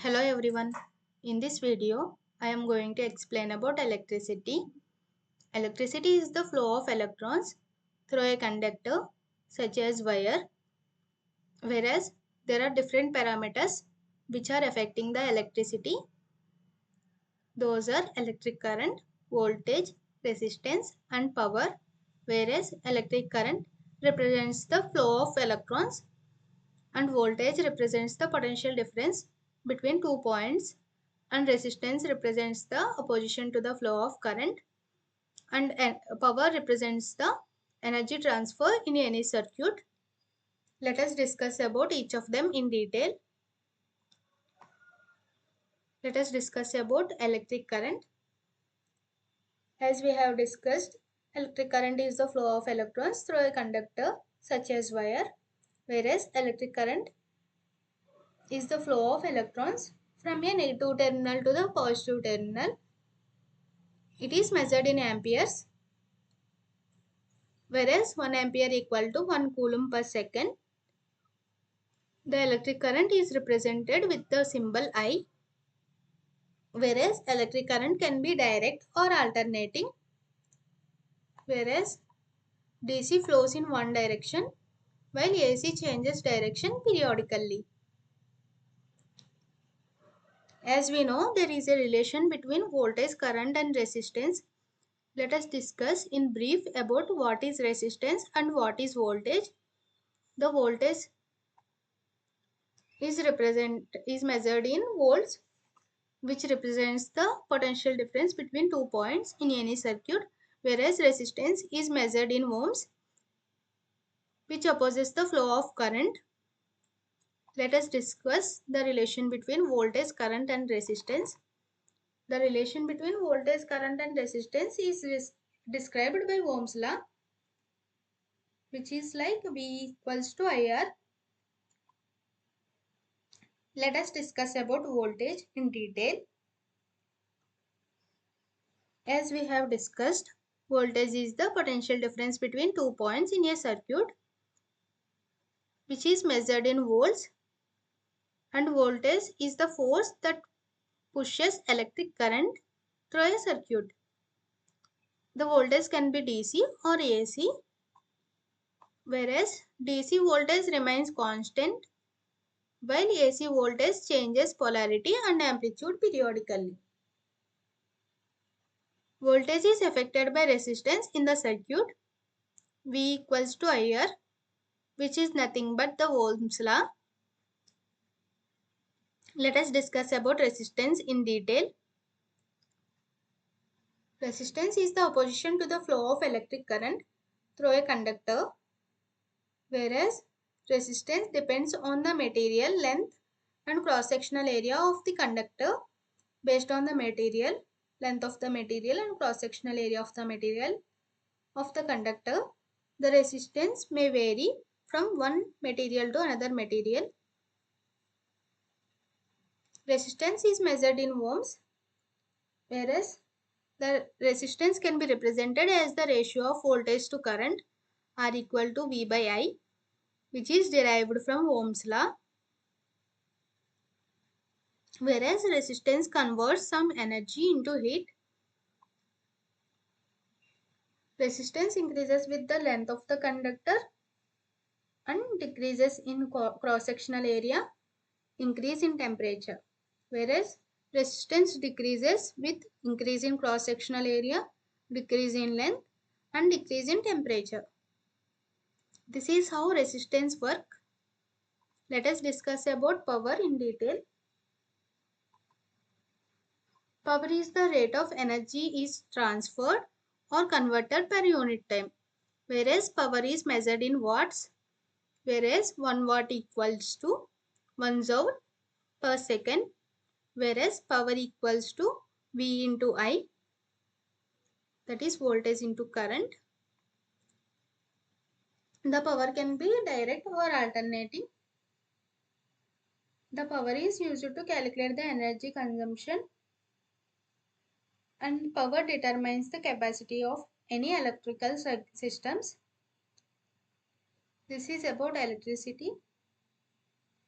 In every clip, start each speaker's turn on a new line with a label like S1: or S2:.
S1: Hello everyone. In this video, I am going to explain about electricity. Electricity is the flow of electrons through a conductor such as wire, whereas there are different parameters which are affecting the electricity. Those are electric current, voltage, resistance and power, whereas electric current represents the flow of electrons and voltage represents the potential difference between 2 points and resistance represents the opposition to the flow of current and power represents the energy transfer in any circuit. Let us discuss about each of them in detail. Let us discuss about electric current. As we have discussed, electric current is the flow of electrons through a conductor such as wire, whereas electric current is the flow of electrons from a negative terminal to the positive terminal. It is measured in amperes, whereas 1 ampere equal to 1 coulomb per second. The electric current is represented with the symbol I, whereas electric current can be direct or alternating, whereas DC flows in one direction while AC changes direction periodically. As we know, there is a relation between voltage, current and resistance. Let us discuss in brief about what is resistance and what is voltage. The voltage is measured in volts, which represents the potential difference between 2 points in any circuit, whereas resistance is measured in ohms, which opposes the flow of current. Let us discuss the relation between voltage, current and resistance. The relation between voltage, current and resistance is described by Ohm's law, which is like V equals to IR. Let us discuss about voltage in detail. As we have discussed, voltage is the potential difference between 2 points in a circuit, which is measured in volts, and voltage is the force that pushes electric current through a circuit. The voltage can be DC or AC, whereas DC voltage remains constant while AC voltage changes polarity and amplitude periodically. Voltage is affected by resistance in the circuit. V equals to IR, which is nothing but the Ohm's law. Let us discuss about resistance in detail. Resistance is the opposition to the flow of electric current through a conductor, whereas resistance depends on the material length and cross-sectional area of the conductor. Based on the material, length of the material and cross-sectional area of the material of the conductor, the resistance may vary from one material to another material. Resistance is measured in ohms, whereas the resistance can be represented as the ratio of voltage to current R equal to V by I, which is derived from Ohm's law, whereas resistance converts some energy into heat. Resistance increases with the length of the conductor and decreases in cross-sectional area, increase in temperature, whereas resistance decreases with increase in cross-sectional area, decrease in length and decrease in temperature. This is how resistance work. Let us discuss about power in detail. Power is the rate of energy is transferred or converted per unit time, whereas power is measured in watts, whereas 1 watt equals to 1 joule per second, whereas power equals to V into I, that is voltage into current. The power can be direct or alternating. The power is used to calculate the energy consumption, and power determines the capacity of any electrical systems. This is about electricity.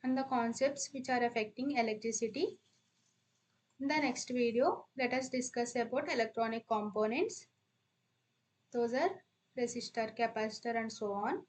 S1: and the concepts which are affecting electricity. In the next video, let us discuss about electronic components. Those are resistor, capacitor and so on.